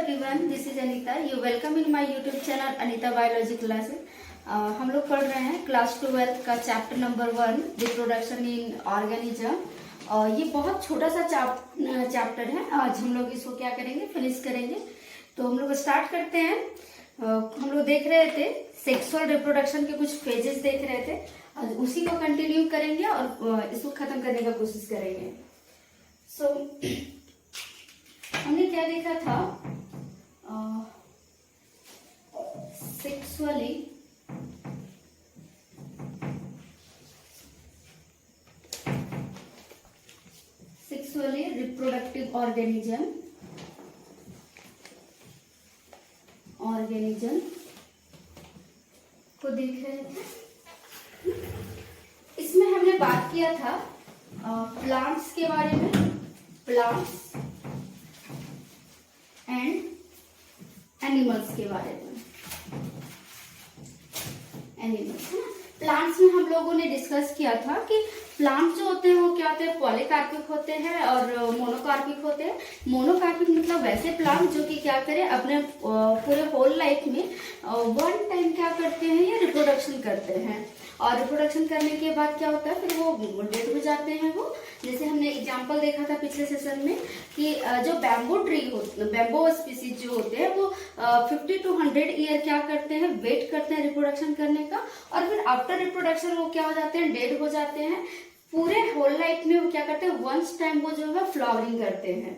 Everyone, this is Anita. You welcome in my YouTube channel Anita biology classes. हम लोग पढ़ रहे हैं क्लास 12 का chapter number 1 reproduction in organism. ये बहुत छोटा सा चैप्टर है। आज हम लोग इसको क्या करेंगे, फिनिश करेंगे। तो हम लोग स्टार्ट करते हैं। हम लोग देख रहे थे सेक्सुअल रिप्रोडक्शन के कुछ फेजेस देख रहे थे। आज उसी को कंटिन्यू करेंगे और इसको खत्म करने का कोशिश करेंगे। हमने क्या देखा था, सेक्सुअली रिप्रोडक्टिव ऑर्गेनिज्म को देख रहे थे। इसमें हमने बात किया था प्लांट्स के बारे में, प्लांट्स एंड एनिमल्स के बारे में। एनिमल्स है ना। प्लांट्स में हम लोगों ने डिस्कस किया था कि प्लांट्स जो होते हैं वो क्या होते हैं, पॉलीकार्पिक होते हैं और मोनोकार्पिक होते हैं। मोनोकार्पिक मतलब वैसे प्लांट जो कि क्या करें, अपने पूरे होल लाइफ में वन टाइम क्या करते हैं, ये रिप्रोडक्शन करते हैं। और रिप्रोडक्शन करने के बाद क्या होता है, फिर वो डेड हो जाते हैं। वो जैसे हमने एग्जांपल देखा था पिछले सेशन में कि जो बैम्बो ट्री होते हैं, बैम्बो स्पीसीज जो होते हैं, वो 50 to 100 ईयर क्या करते हैं, वेट करते हैं रिप्रोडक्शन करने का। और फिर आफ्टर रिप्रोडक्शन वो क्या हो जाते हैं, डेड हो जाते हैं। पूरे होल लाइफ में वो क्या करते हैं, वंस टाइम वो जो है फ्लावरिंग करते हैं।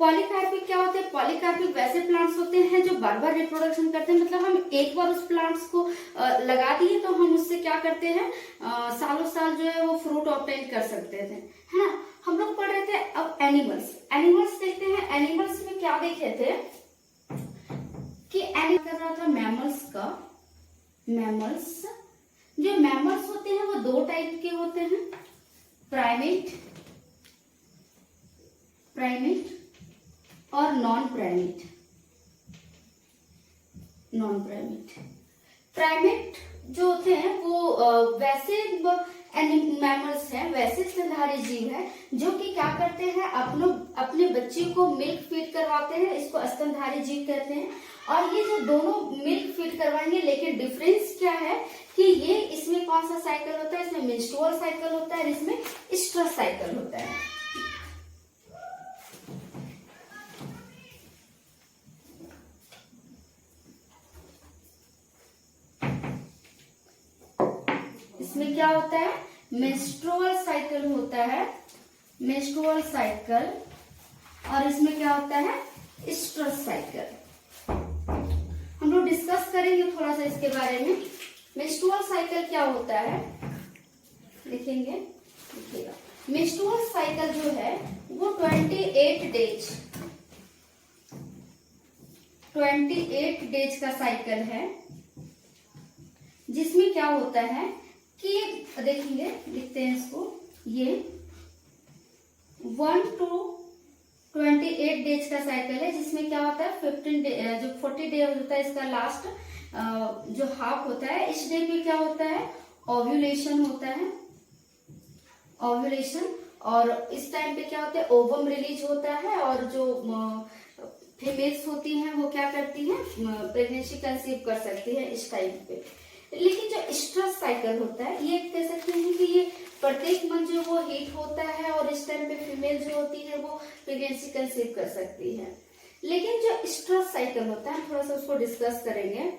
पॉलीकार्पिक क्या होते हैं, पॉलीकार्पिक वैसे प्लांट्स होते हैं जो बार बार रिप्रोडक्शन करते हैं। मतलब हम एक बार उस प्लांट्स को लगा दिए तो हम उससे क्या करते हैं, सालों साल जो है वो फ्रूट ऑब्टेन कर सकते थे, है ना। हम लोग पढ़ रहे थे। अब एनिमल्स देखते हैं। एनिमल्स में क्या देखे थे कि एनिमल कर रहा था मैमल्स का। जो मैमल्स होते हैं वो दो टाइप के होते हैं, प्राइमेट और नॉन प्राइमेट। प्राइमेट जो होते हैं वो वैसे मैमल्स हैं, वैसे स्तनधारी जीव हैं जो कि क्या करते हैं, अपने बच्चे को मिल्क फीड करवाते हैं। इसको स्तनधारी जीव कहते हैं। और ये जो दोनों मिल्क फीड करवाएंगे, लेकिन डिफरेंस क्या है कि ये इसमें कौन सा साइकिल होता है, इसमें मेंस्ट्रुअल साइकिल होता है, इसमें स्ट्रेस साइकिल होता है। इसमें क्या होता है, मेंस्ट्रुअल साइकिल होता है, मेंस्ट्रुअल साइकिल। और इसमें क्या होता है, स्ट्रेस साइकिल। हम लोग डिस्कस करेंगे थोड़ा सा इसके बारे में। मेंस्ट्रुअल साइकिल क्या होता है, देखिएगा। मेंस्ट्रुअल साइकिल जो है वो 28 डेज का साइकिल है, जिसमें क्या होता है कि देखेंगे, लिखते हैं इसको, ये 1 to 28 डेज का साइकिल है, जिसमें क्या होता है 15 डे, जो 40 डे होता है इसका लास्ट जो हाफ होता है, इस डे पे क्या होता है, ओव्यूलेशन होता है, ओव्यूलेशन। और इस टाइम पे क्या होता है, ओवम रिलीज होता है। और जो फीमेल्स होती हैं वो क्या करती हैं, प्रेगनेंसी कंसीव कर सकती है इस टाइम पे। लेकिन जो स्ट्रेस साइकिल होता है, ये कह सकते हैं कि ये प्रत्येक मंथ जो वो हीट होता है और इस टाइम पे फीमेल जो होती है वो प्रेगनेंसी कंसीव कर सकती है। लेकिन जो स्ट्रेस साइकिल होता है, थोड़ा सा उसको डिस्कस करेंगे।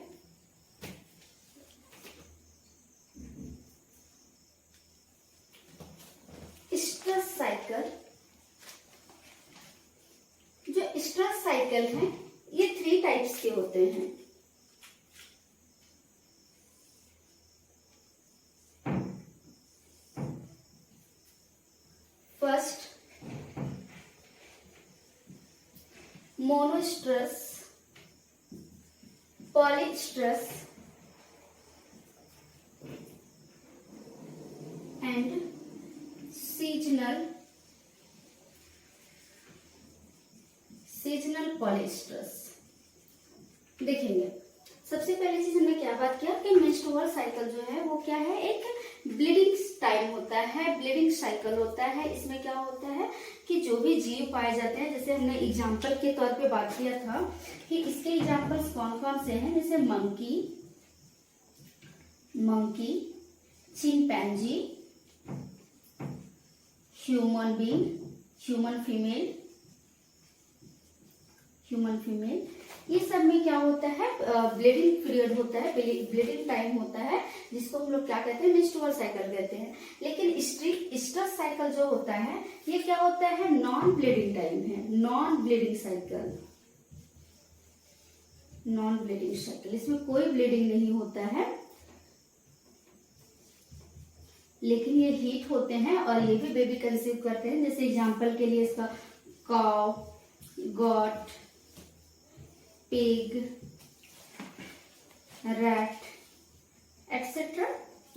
स्ट्रेस साइकिल है, ये 3 टाइप्स के होते हैं। First, monoestrous, polyestrous and seasonal polyestrous. देखेंगे, सबसे पहले चीज हमने क्या बात किया कि मेंस्ट्रुअल साइकिल जो है वो क्या है, एक ब्लीडिंग टाइम होता है, ब्लीडिंग साइकिल होता है। इसमें क्या होता है कि जो भी जीव पाए जाते हैं, जैसे हमने एग्जाम्पल के तौर पे बात किया था कि इसके एग्जाम्पल्स कौन कौन से हैं, जैसे monkey, chimpanzee, human being, human female, ये सब में क्या होता है, ब्लीडिंग पीरियड होता है, ब्लीडिंग टाइम होता है, जिसको हम लोग क्या कहते हैं, मेंस्ट्रुअल साइकिल कहते हैं। लेकिन इस्ट्रस साइकिल जो होता है ये क्या होता है, नॉन ब्लीडिंग टाइम है, नॉन ब्लीडिंग साइकिल, इसमें कोई ब्लीडिंग नहीं होता है, लेकिन ये हीट होते हैं और ये भी बेबी कंसीव करते हैं। जैसे एग्जांपल के लिए इसका cow, got, pig, rat etcetera,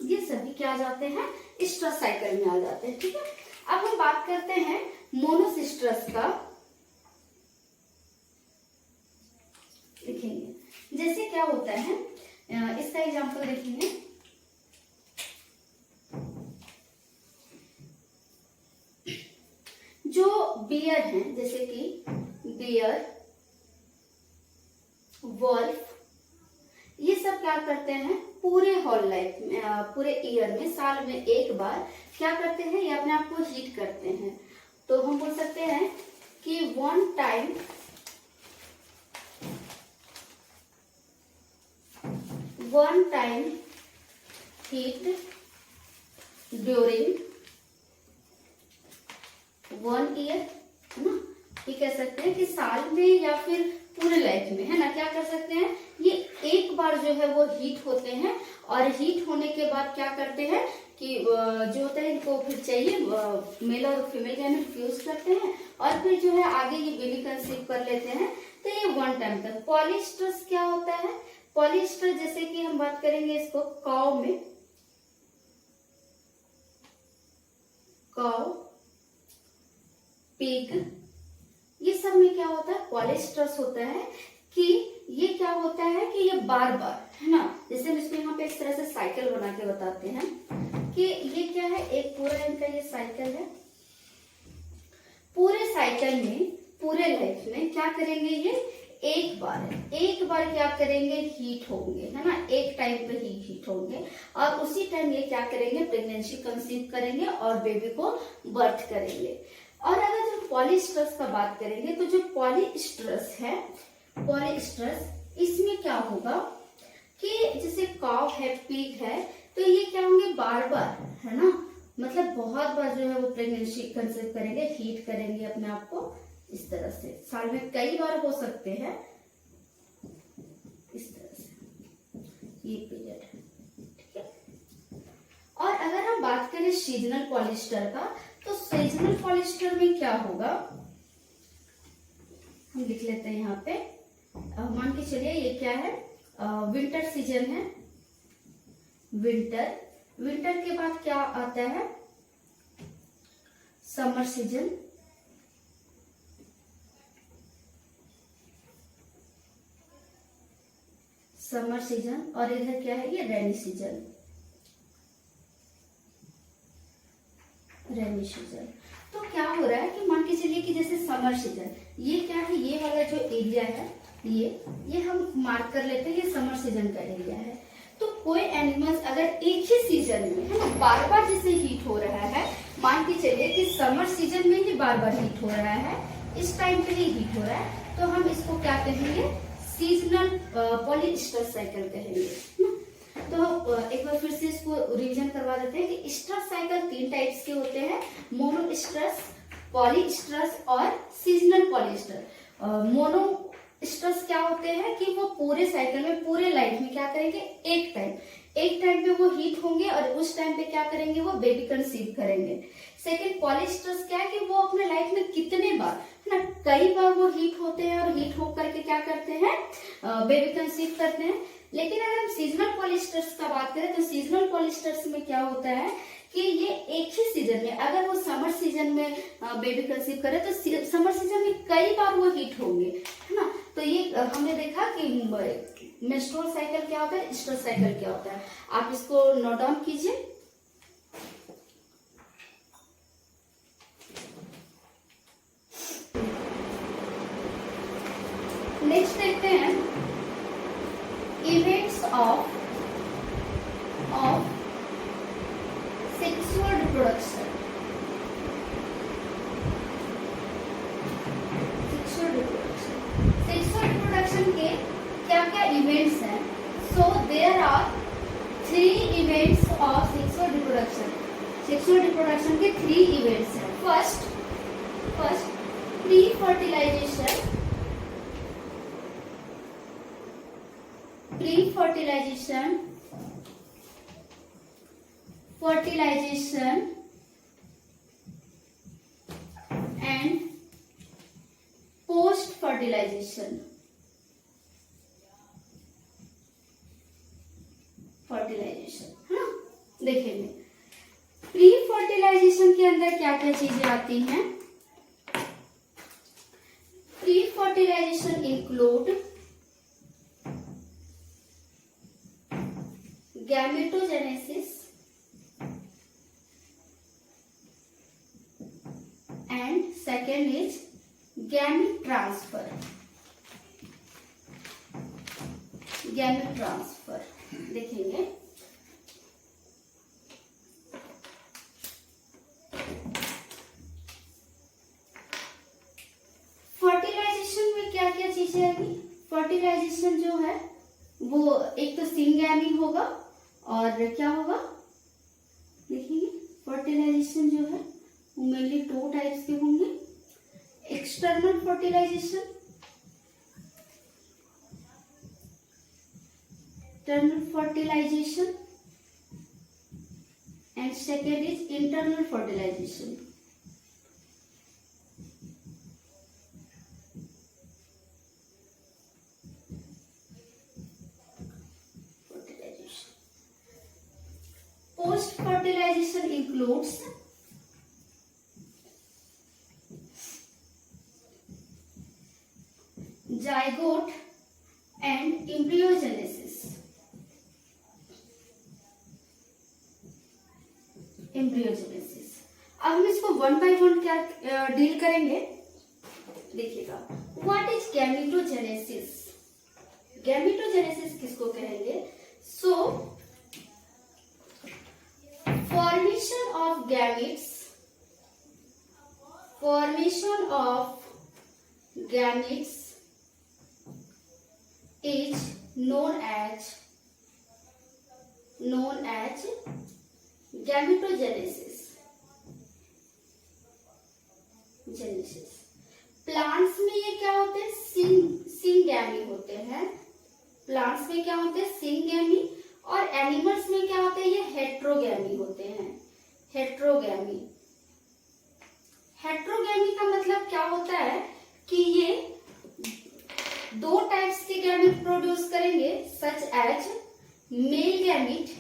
ये सभी क्या आ जाते हैं, इस्ट्रस साइकिल में आ जाते हैं। ठीक है, अब हम बात करते हैं मोनोसिस्ट्रस का। लिखेंगे जैसे क्या होता है, इसका एग्जांपल देखेंगे। जो बियर हैं, जैसे कि बियर, वॉल्फ, ये सब क्या करते हैं, पूरे होल लाइफ में, पूरे ईयर में, साल में एक बार क्या करते हैं, ये अपने आप को हीट करते हैं। तो हम बोल सकते हैं कि one time heat during 1 year, है ना। ये कह सकते हैं कि साल में या फिर पूरे लाइफ में, है ना, क्या कर सकते हैं, ये एक बार जो है वो हीट होते हैं और हीट होने के बाद क्या करते हैं कि जो होता है इनको फिर चाहिए, मेल और फीमेल गैमेट फ्यूज करते हैं और फिर जो है आगे ये बेबी कंसीव कर लेते हैं। तो ये वन टाइम तक। पॉलीस्ट्रस क्या होता है, पॉलीस्ट्रस जैसे कि हम बात करेंगे इसको काउ में, काउ, पिग, ये सब में क्या होता है, पॉलीस्ट्रस होता है कि ये क्या होता है कि ये बार बार, है ना, जैसे हम इसको यहाँ पे इस तरह से साइकिल बना के बताते हैं कि ये क्या है, एक पूरा इनका ये साइकिल है। पूरे साइकिल में, पूरे लाइफ में क्या करेंगे, ये एक बार क्या करेंगे, हीट होंगे, है ना, एक टाइम पे ही हीट होंगे और उसी टाइम ये क्या करेंगे, प्रेगनेंसी कंसीव करेंगे और बेबी को बर्थ करेंगे। और अगर जो पॉलीस्ट्रस का बात करेंगे तो जो पॉलीस्ट्रस है, पॉलीस्ट्रस इसमें क्या होगा कि जैसे काउ है, पिग है, तो ये क्या होंगे, बार बार, है ना, मतलब बहुत बार जो है वो प्रेगनेंसी कंसीव करेंगे, हीट करेंगे अपने आप को इस तरह से, साल में कई बार हो सकते हैं इस तरह से, ये पीरियड है। ठीक है, और अगर हम बात करें सीजनल पॉलिस्टर का, तो सीजनल पॉलिस्टर में क्या होगा, हम लिख लेते हैं यहाँ पे, मान के चलिए ये क्या है, विंटर सीजन है, विंटर के बाद क्या आता है, समर सीजन, और इधर क्या है, ये रेनी सीजन। तो क्या हो रहा है कि मान के चलिए कि जैसे समर सीजन, ये क्या है, ये वाला जो एरिया है, ये हम मार्क कर लेते हैं, ये समर सीजन का एरिया है। तो कोई एनिमल्स अगर एक ही सीजन में, है ना, बार बार जैसे हीट हो रहा है, मान के चलिए कि समर सीजन में ही बार बार हीट हो रहा है, इस टाइम पे ही हीट हो रहा है, तो हम इसको क्या कहेंगे, सीजनल पॉलीस्ट्रस साइकिल कहेंगे। तो एक बार फिर से इसको रिवीजन करवा देते हैं कि स्ट्रस साइकिल 3 टाइप्स के होते हैं, मोनोस्ट्रस, पॉलीस्ट्रस और सीजनल पॉलीस्टर। मोनोस्ट्रस क्या होते हैं कि वो पूरे साइकिल में, पूरे लाइफ में क्या करेंगे, एक टाइम पे वो हीट होंगे और उस टाइम पे क्या करेंगे, वो बेबी कंसीव करेंगे। सेकेंड पॉलीस्ट्रस क्या है कि वो अपने लाइफ में कितने बार, है ना, कई बार वो हीट होते हैं और हीट होकर के क्या करते हैं, बेबी कंसीव करते हैं। लेकिन अगर हम सीजनल पॉलीस्टर्स का बात करें तो सीजनल पॉलीस्टर्स में क्या होता है कि ये एक ही सीजन में, अगर वो समर सीजन में बेबी कंसीव करे तो समर सीजन में कई बार वो हीट होंगे, है ना। तो ये हमने देखा कि मेंस्ट्रुअल साइकिल क्या होता है, स्ट्रस साइकिल क्या होता है। आप इसको नोट डाउन कीजिए। नेक्स्ट देखते हैं events of sexual reproduction. Sexual reproduction के क्या क्या इवेंट्स हैं? So there are 3 events of sexual reproduction. Sexual reproduction के 3 इवेंट्स हैं। First pre fertilization, fertilization and post fertilization। है ना? देखेंगे प्री फर्टिलाइजेशन के अंदर क्या क्या चीजें आती हैं। Pre fertilization include gametogenesis and second is gamete transfer। देखेंगे फर्टिलाइजेशन में क्या क्या चीजें आएगी। फर्टिलाइजेशन जो है वो एक तो सिंगैमी होगा और क्या होगा देखेंगे। फर्टिलाइजेशन जो है वो मेनली 2 टाइप्स के होंगे। External fertilization, and second is internal fertilization. Post fertilization includes zygote and embryogenesis. अब हम इसको 1 by 1 क्या डील करेंगे देखिएगा। What is gametogenesis? गैमेटोजेनेसिस किसको कहेंगे? सो formation of gametes is known as gametogenesis। Plants में ये क्या होते हैं? सिंगैमी होते हैं। प्लांट्स में क्या होते हैं? सिंगैमी। और एनिमल्स में क्या होते हैं? ये हेट्रोगैमी होते हैं। हेट्रोगैमी का मतलब क्या होता है कि ये 2 टाइप्स के गैमेट प्रोड्यूस करेंगे, such as male gamete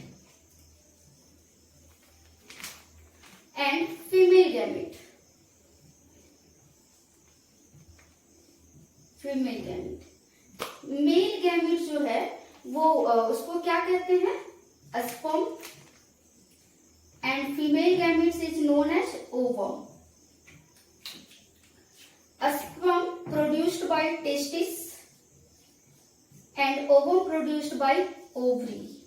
and female gamete. Male gamete जो है वो उसको क्या कहते हैं? Sperm. And female gametes is known as ovum. Sperm produced by testis and ovum produced by ovary.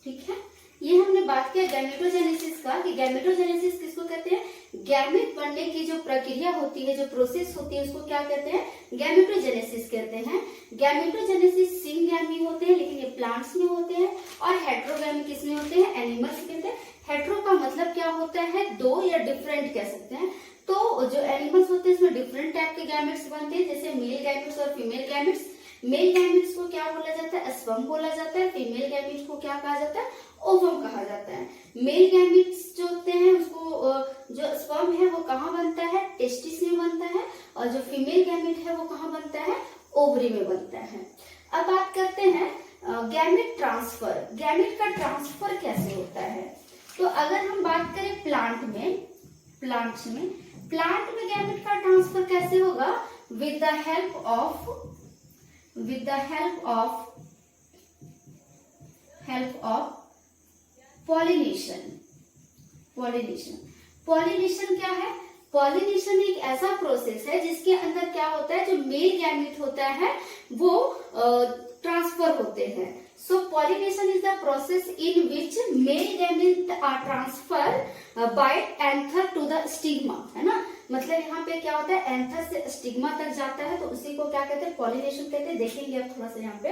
ठीक है, ये हमने बात किया गैमेटोजेनेसिस का कि गैमेटोजेनेसिस किसको कहते हैं? गैमेट बनने की जो प्रक्रिया होती है, जो प्रोसेस होती है, उसको क्या कहते हैं? गैमेटोजेनेसिस कहते हैं। गैमेटोजेनेसिस सिंगैमी होते हैं, लेकिन ये प्लांट्स में होते हैं। और हेट्रोगैमी किसमें होते हैं? एनिमल्स कहते हैं। हेट्रो का मतलब क्या होता है? 2 या डिफरेंट कह सकते हैं। तो जो एनिमल्स होते हैं इसमें डिफरेंट टाइप के गैमेट्स बनते हैं, जैसे मेल गैमेट्स और फीमेल गैमेट्स। मेल गैमेट्स को क्या बोला जाता है? स्पर्म बोला जाता है। फीमेल गैमेट्स को क्या कहा जाता है? ओवम कहा जाता है। मेल गैमेट्स जो होते हैं उसको जो स्पर्म है वो कहाँ बनता है? टेस्टिस में बनता है। और जो फीमेल गैमेट है वो कहाँ बनता है? ओवरी में बनता है। अब बात करते हैं गैमेट ट्रांसफर। गैमेट का ट्रांसफर कैसे होता है? तो अगर हम बात करें प्लांट में गैमेट का ट्रांसफर कैसे होगा? With the help of pollination क्या है? पॉलिनेशन एक ऐसा प्रोसेस है जिसके अंदर क्या होता है, जो मेल गैमेट होता है वो ट्रांसफर होते हैं। So pollination is the process in which male gamete are transfer by anther to the stigma, है ना। मतलब यहाँ पे क्या होता है, एंथर से स्टिग्मा तक जाता है, तो उसी को क्या कहते हैं, पॉलिनेशन कहते हैं। देखेंगे अब थोड़ा सा यहाँ पे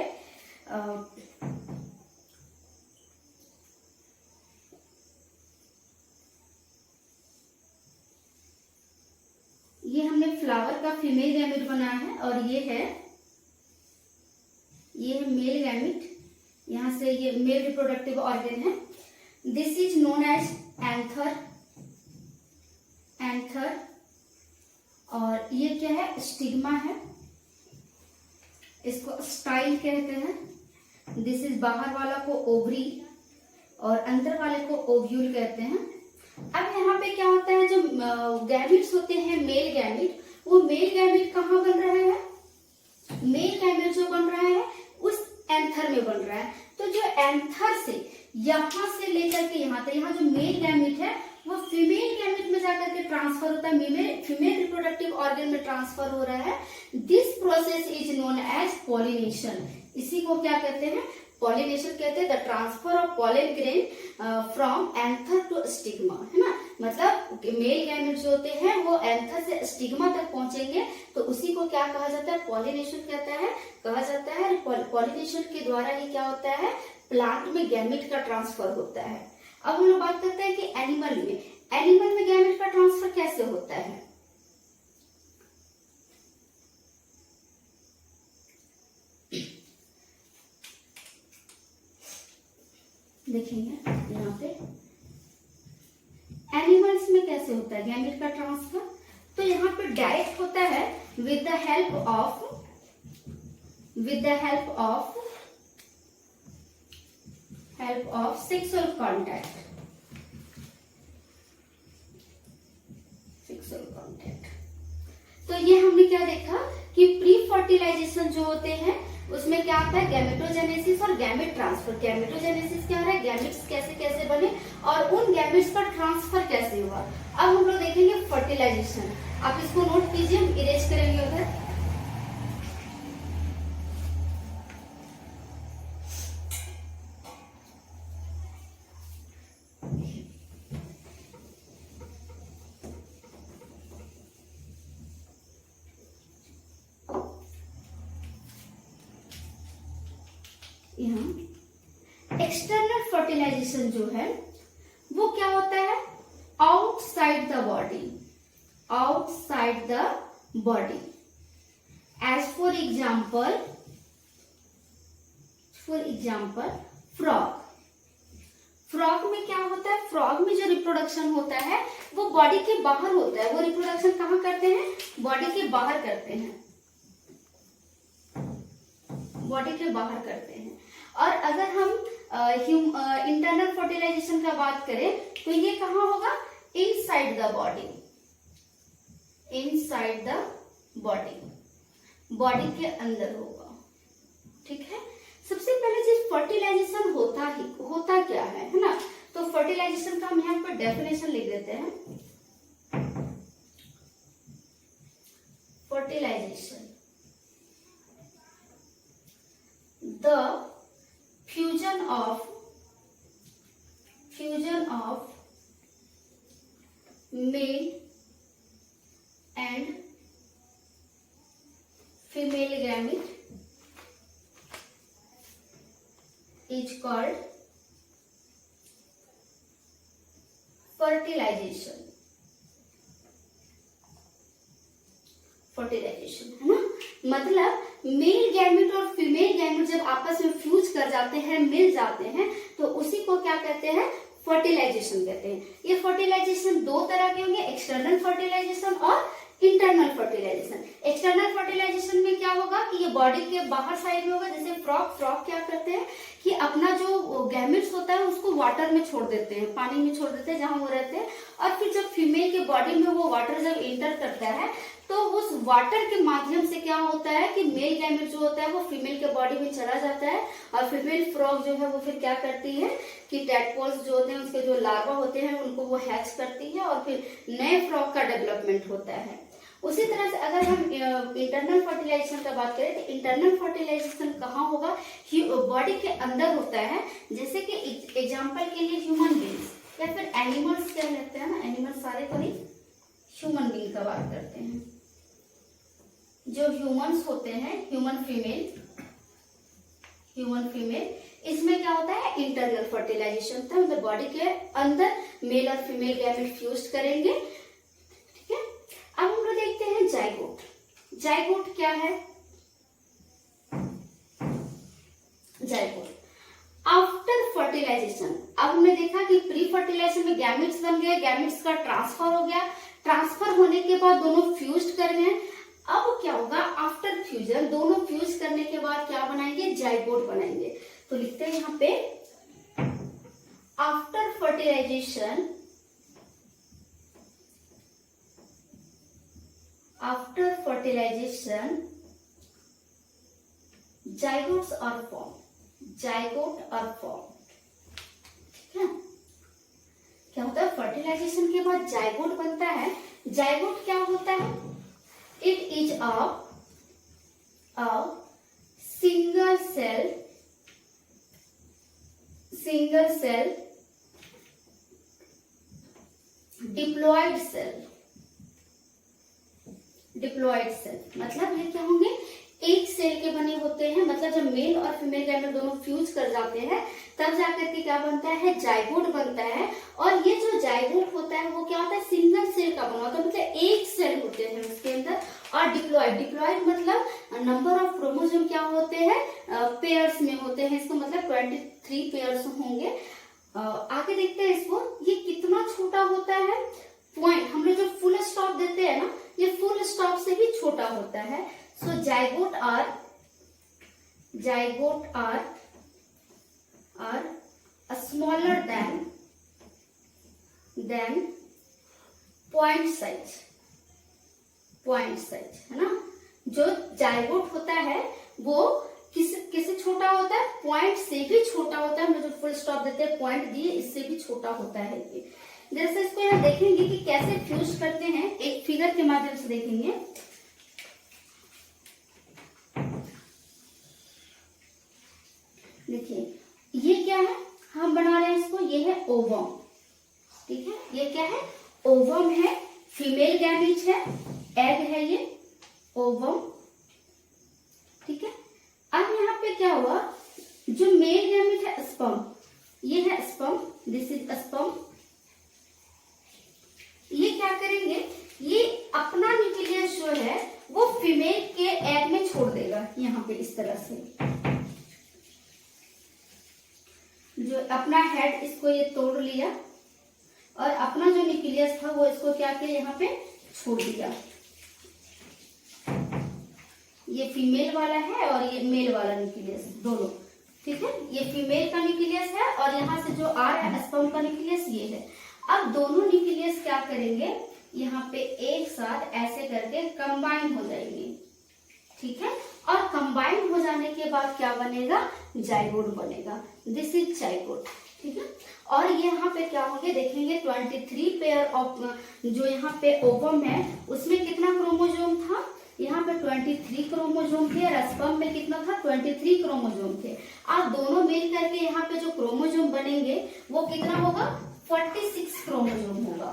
ये हमने फ्लावर का फीमेल गैमेट बनाया है और ये है मेल गैमेट। यहां से ये मेल रिप्रोडक्टिव ऑर्गन है। This is known as anther. और ये क्या है, स्टिग्मा है, इसको स्टाइल कहते हैं। दिस इज बाहर वाला को ओवरी और अंदर वाले को ओव्यूल कहते हैं। अब यहाँ पे क्या होता है, जो गैमेट्स होते हैं मेल गैमेट, वो मेल गैमेट कहाँ बन रहा है, मेल गैमेट जो बन रहा है उस एंथर में बन रहा है। तो जो एंथर से यहाँ से लेकर के यहाँ तक, यहाँ जो मेल गैमेट है वो फीमेल गैमेट में जाकर के ट्रांसफर होता है, फीमेल रिप्रोडक्टिव ऑर्गन में ट्रांसफर हो रहा है। This process is known as pollination. इसी को क्या कहते हैं, पॉलिनेशन कहते हैं। The transfer of pollen grain from anther to stigma, है ना। मतलब मेल गैमेट जो होते हैं वो एंथर से स्टिग्मा तक पहुंचेंगे, तो उसी को क्या कहा जाता है, पॉलिनेशन कहा जाता है। पॉलिनेशन के द्वारा ही क्या होता है, प्लांट में गैमेट का ट्रांसफर होता है। अब हम लोग बात करते हैं कि एनिमल में गैमेट का ट्रांसफर कैसे होता है। देखेंगे यहाँ पे एनिमल्स में कैसे होता है गैमेट का ट्रांसफर। तो यहाँ पे डायरेक्ट होता है with the help of sexual contact. तो ये हमने क्या देखा कि प्री फर्टिलाइजेशन जो होते हैं उसमें क्या आता है, गैमेटोजेनेसिस और गैमेट ट्रांसफर। गैमेटोजेनेसिस क्या है, गैमेट्स कैसे कैसे बने और उन गैमेट्स का ट्रांसफर कैसे हुआ। अब हम लोग देखेंगे फर्टिलाइजेशन। आप इसको नोट कीजिए, हम इरेज करेंगे उधर। यहाँ एक्सटर्नल फर्टिलाइजेशन जो है वो क्या होता है, outside the body. As for example frog में क्या होता है, फ्रॉग में जो रिप्रोडक्शन होता है वो बॉडी के बाहर होता है। वो रिप्रोडक्शन कहाँ करते हैं, बॉडी के बाहर करते हैं, और अगर हम इंटरनल फर्टिलाइजेशन का बात करें तो ये कहाँ होगा, इनसाइड द बॉडी के अंदर होगा। ठीक है। सबसे पहले चीज फर्टिलाइजेशन होता क्या है ना। तो फर्टिलाइजेशन का हम यहाँ पर डेफिनेशन लिख देते हैं। Fertilization the fusion of male and female gamete is called fertilization, है ना। मतलब मेल गैमेट और फीमेल गैमेट जब आपस में फ्यूज कर जाते हैं, मिल जाते हैं, तो उसी को क्या कहते हैं, फर्टिलाइजेशन कहते हैं। ये फर्टिलाइजेशन दो तरह के होंगे, एक्सटर्नल फर्टिलाइजेशन और इंटरनल फर्टिलाइजेशन। एक्सटर्नल फर्टिलाइजेशन में क्या होगा कि ये बॉडी के बाहर साइड में होगा। जैसे फ्रॉग क्या करते हैं कि अपना जो गैमेट्स होता है उसको वाटर में छोड़ देते हैं, पानी में छोड़ देते हैं जहां वो रहते हैं, और फिर जब फीमेल के बॉडी में वो वाटर जब एंटर करता है तो उस वाटर के माध्यम से क्या होता है कि मेल गैमेट जो होता है वो फीमेल के बॉडी में चला जाता है, और फीमेल फ्रॉग जो है वो फिर क्या करती है कि टैडपोल्स जो होते हैं उसके जो लार्वा होते हैं उनको वो हैच करती है, और फिर नए फ्रॉग का डेवलपमेंट होता है। उसी तरह से अगर हम इंटरनल फर्टिलाइजेशन का बात करें तो इंटरनल फर्टिलाइजेशन कहाँ होगा, बॉडी के अंदर होता है। जैसे कि एग्जांपल के लिए ह्यूमन बींग्स या फिर एनिमल्स क्या लेते हैं ना, एनिमल्स सारे को ही ह्यूमन बींग का बात करते हैं। जो ह्यूमंस होते हैं, ह्यूमन फीमेल, इसमें क्या होता है इंटरनल फर्टिलाइजेशन होता है, मतलब बॉडी के अंदर मेल और फीमेल गैमेट फ्यूज करेंगे। ठीक है, अब हम लोग देखते हैं जाइगोट। जाइगोट क्या है? Zygote after fertilization. अब हमने देखा कि प्री फर्टिलाइजेशन में गैमेट्स बन गए, गैमेट्स का ट्रांसफर हो गया, ट्रांसफर होने के बाद दोनों फ्यूज कर गए। अब क्या होगा आफ्टर फ्यूजन, दोनों फ्यूज करने के बाद क्या बनाएंगे, जाइगोट बनाएंगे। तो लिखते हैं यहाँ पे after fertilization, zygotes are form, zygote are form. ठीक है, क्या होता है फर्टिलाइजेशन के बाद जाइगोट बनता है। जाइगोट क्या होता है? It is a single cell diploid cell. मतलब ये क्या होंगे, एक सेल के बने होते हैं। मतलब जब मेल और फीमेल गैमेट दोनों फ्यूज कर जाते हैं तब जाकर के क्या बनता है, जाइगोट बनता है। और ये जो जाइगोट होता है वो क्या होता है, सिंगल सेल का बना होता है, मतलब एक सेल होते हैं उसके अंदर। और डिप्लॉयड मतलब नंबर ऑफ क्रोमोसोम क्या होते हैं, पेयर्स में होते हैं। इसको मतलब 23 पेयर्स होंगे। आगे देखते हैं इसको, ये कितना छोटा होता है। पॉइंट हम लोग जो फुल स्टॉप देते हैं ना, ये फुल स्टॉप से भी छोटा होता है। So zygote are smaller than point size, है ना। जो जाइगोट होता है वो किससे छोटा होता है, पॉइंट से भी छोटा होता है। हम जो फुल स्टॉप देते हैं पॉइंट दिए, इससे भी छोटा होता है ये। जैसे इसको यहाँ देखेंगे कि कैसे फ्यूज करते हैं, एक फिगर के माध्यम से देखेंगे। देखिए ये क्या है, हम बना रहे हैं इसको, ये है ओवम। ठीक है, ये क्या है, ओवम है, फीमेल गैमेट है, एग है ये ओवम। ठीक है, अब यहाँ पे क्या हुआ, जो मेल गैमेट है स्पर्म, ये है स्पर्म, दिस इज स्पर्म। ये क्या करेंगे, ये अपना न्यूक्लियस जो है वो फीमेल के एग में छोड़ देगा। यहाँ पे इस तरह से जो अपना हेड, इसको ये तोड़ लिया और अपना जो न्यूक्लियस था वो इसको क्या किया, यहाँ पे छोड़ दिया। ये फीमेल वाला है और ये मेल वाला न्यूक्लियस दोनों। ठीक है, ये फीमेल का न्यूक्लियस है और यहाँ से जो आ रहा है स्पर्म का न्यूक्लियस ये है। अब दोनों न्यूक्लियस क्या करेंगे, यहाँ पे एक साथ ऐसे करके कंबाइन हो जाएंगे। ठीक है, और कंबाइन हो जाने के बाद क्या बनेगा, जाइगोट बनेगा। This is zygote. ठीक है, और यहाँ पे क्या होंगे देखेंगे, 23 पेयर ऑफ, जो यहाँ पे ओवम है उसमें कितना क्रोमोसोम था, यहाँ पे 23 क्रोमोसोम थे, और स्पर्म में कितना था, 23 क्रोमोसोम थे। अब दोनों मिल करके यहाँ पे जो क्रोमोसोम बनेंगे वो कितना होगा, 46 क्रोमोसोम होगा,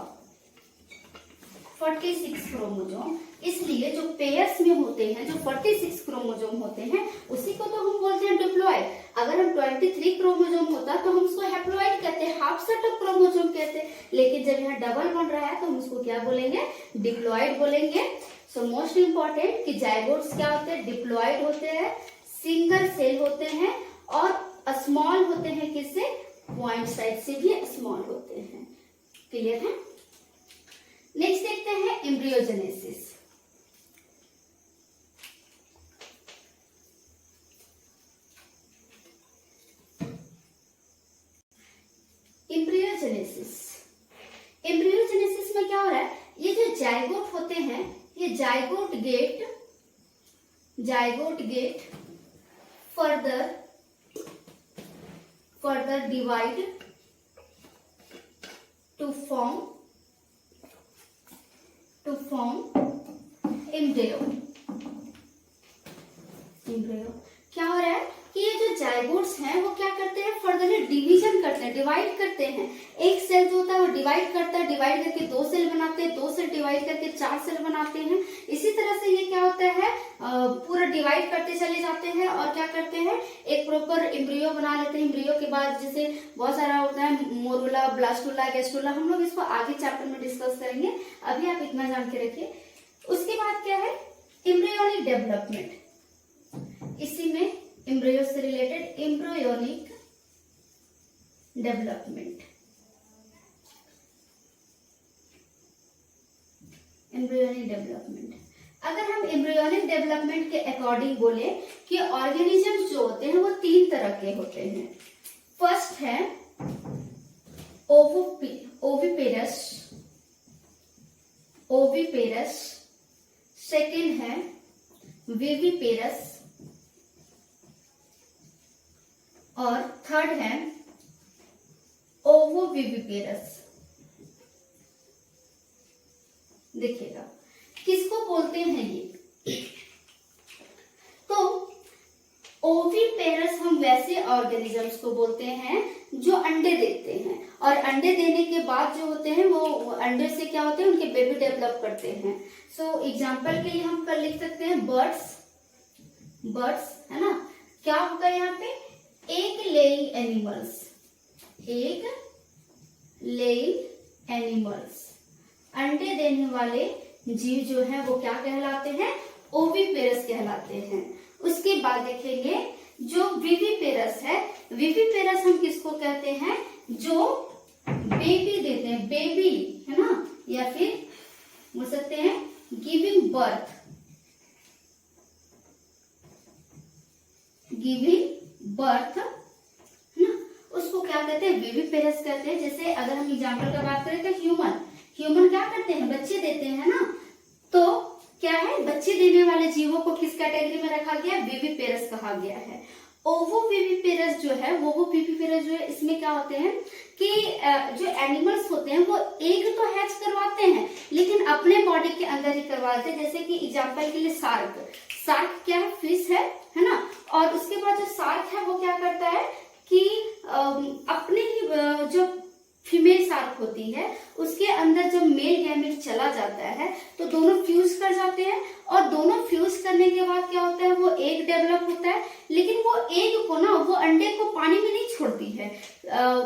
46 क्रोमोसोम। इसलिए जो पेयर्स में होते हैं, जो 46 क्रोमोसोम होते हैं, उसी को तो हम बोलते हैं डिप्लॉयड। अगर हम 23 क्रोमोसोम होता तो हम उसको हैप्लॉयड कहते हैं, हाफ सेट ऑफ क्रोमोसोम कहते हैं। लेकिन जब यहाँ डबल बन रहा है तो हम उसको क्या बोलेंगे, डिप्लॉयड बोलेंगे। सो मोस्ट इंपॉर्टेंट कि जाइगोट्स क्या होते हैं, डिप्लॉयड होते हैं, सिंगल सेल होते हैं, और स्मॉल होते हैं, किससे, पॉइंट साइज से भी स्मॉल होते हैं। क्लियर है। नेक्स्ट देखते हैं एम्ब्रियोजेनेसिस। एम्ब्रियोजेनेसिस में क्या हो रहा है, ये जो जाइगोट होते हैं कि zygote get further divide to form embryo। क्या हो रहा है कि ये जो जाइगोट्स हैं वो क्या करते हैं, फर्दरली डिवीजन करते हैं, डिवाइड करते हैं। एक सेल जो होता है वो डिवाइड करता है, डिवाइड करके 2 सेल बनाते हैं, 2 सेल डिवाइड करके 4 सेल बनाते हैं। इसी तरह से ये क्या होता है, पूरा डिवाइड करते चले जाते हैं और क्या करते हैं, एक प्रॉपर एम्ब्रियो बना लेते हैं। एम्ब्रियो के बाद जैसे बहुत सारा होता है, मोरुला, ब्लास्टुला, गैस्ट्रुला, हम लोग इसको आगे चैप्टर में डिस्कस करेंगे, अभी आप इतना जान के रखिए। उसके बाद क्या है, एम्ब्रियोनिक डेवलपमेंट। इसी में एम्ब्रियो से रिलेटेड एम्ब्रियोनिक डेवलपमेंट। अगर हम एम्ब्रियोनिक डेवलपमेंट के अकॉर्डिंग बोले कि ऑर्गेनिज्म जो होते हैं वो 3 तरह के होते हैं। फर्स्ट है ओविपेरस, सेकेंड है विविपेरस और थर्ड है ओवोविविपेरस। देखिएगा किसको बोलते हैं ये, तो ओविपेरस हम वैसे ऑर्गेनिजम्स को बोलते हैं जो अंडे देते हैं, और अंडे देने के बाद जो होते हैं वो अंडे से क्या होते हैं, उनके बेबी डेवलप करते हैं। सो एग्जांपल के लिए हम कर लिख सकते हैं बर्ड्स, है ना। क्या होगा यहाँ पे, एग लेइंग एनिमल्स, अंडे देने वाले जीव जो है वो क्या कहलाते हैं, ओविपेरस कहलाते हैं। उसके बाद देखेंगे जो विविपेरस है, विविपेरस हम किसको कहते हैं, जो बेबी देते हैं, बेबी, है ना, या फिर बोल सकते हैं गिविंग बर्थ, है ना, उसको क्या कहते हैं, विविपेरस कहते हैं। जैसे अगर हम एग्जांपल का बात करें तो ह्यूमन क्या करते हैं, बच्चे देते हैं ना, तो क्या है, बच्चे देने वाले जीवों को किस कैटेगरी में रखा गया, विविपेरस कहा गया है। ओवोविविपेरस जो है, इसमें क्या होते हैं कि जो एनिमल्स होते हैं वो एग तो हैच करवाते हैं लेकिन अपने बॉडी के अंदर ही करवाते हैं। जैसे कि एग्जांपल के लिए शार्क क्या है, फिश है ना, और उसके बाद जो शार्क है वो क्या करता है कि अपने ही जो फीमेल शार्क होती है उसके अंदर जब मेल गैमेट चला जाता है तो दोनों फ्यूज कर जाते हैं, और दोनों फ्यूज करने के बाद क्या होता है, वो एग डेवलप होता है। लेकिन वो एग को ना, वो अंडे को पानी में नहीं छोड़ती है,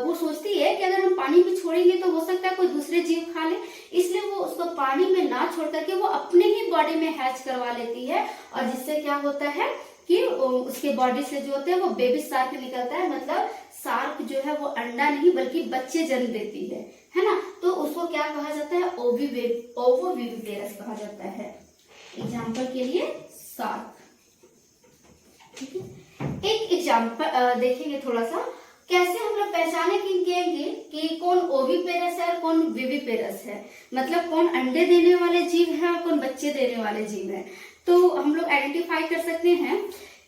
वो सोचती है कि अगर हम पानी में छोड़ेंगे तो हो सकता है कोई दूसरे जीव खा ले, इसलिए वो उसको पानी में ना छोड़ करके वो अपने ही बॉडी में हैच करवा लेती है, और जिससे क्या होता है कि उसके बॉडी से जो होते हैं वो बेबी शार्क निकलता है। मतलब शार्क जो है वो अंडा नहीं बल्कि बच्चे जन्म देती है ना, तो उसको क्या कहा जाता है, ओवोविविपेरस कहा जाता है। एग्जाम्पल के लिए शार्क, ठीक है। एक एग्जाम्पल देखेंगे थोड़ा सा, कैसे हम लोग पहचानेंगे कि कौन ओविपेरस है और कौन विविपेरस है, मतलब कौन अंडे देने वाले जीव है और कौन बच्चे देने वाले जीव है। तो हम लोग आइडेंटिफाई कर सकते हैं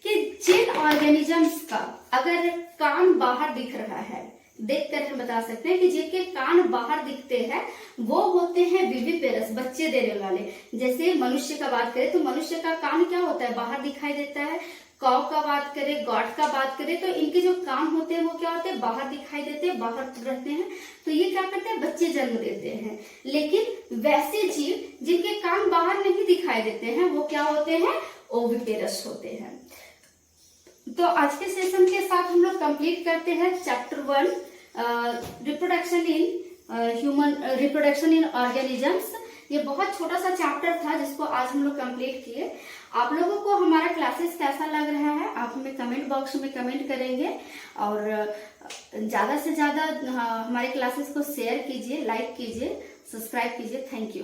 कि जिन ऑर्गेनिजम्स का अगर कान बाहर दिख रहा है, देखकर हम बता सकते हैं कि जिनके कान बाहर दिखते हैं वो होते हैं विविपेरस, बच्चे देने वाले। जैसे मनुष्य का बात करें तो मनुष्य का कान क्या होता है, बाहर दिखाई देता है। काऊ का बात करें, गॉड का बात करें तो इनके जो कान होते हैं वो क्या होते हैं, बाहर दिखाई देते हैं, बाहर रहते हैं, तो ये क्या करते हैं, बच्चे जन्म देते हैं। लेकिन वैसे जीव जिनके कान बाहर नहीं दिखाई देते हैं वो क्या होते हैं, ओविपेरस होते हैं। तो आज के सेशन के साथ हम लोग कंप्लीट करते हैं चैप्टर 1 रिप्रोडक्शन इन ऑर्गेनिजम्स। ये बहुत छोटा सा चैप्टर था जिसको आज हम लोग कंप्लीट किए। आप लोगों को हमारा क्लासेस कैसा लग रहा है आप हमें कमेंट बॉक्स में कमेंट करेंगे, और ज्यादा से ज्यादा हमारे क्लासेस को शेयर कीजिए, लाइक कीजिए, सब्सक्राइब कीजिए। Thank you.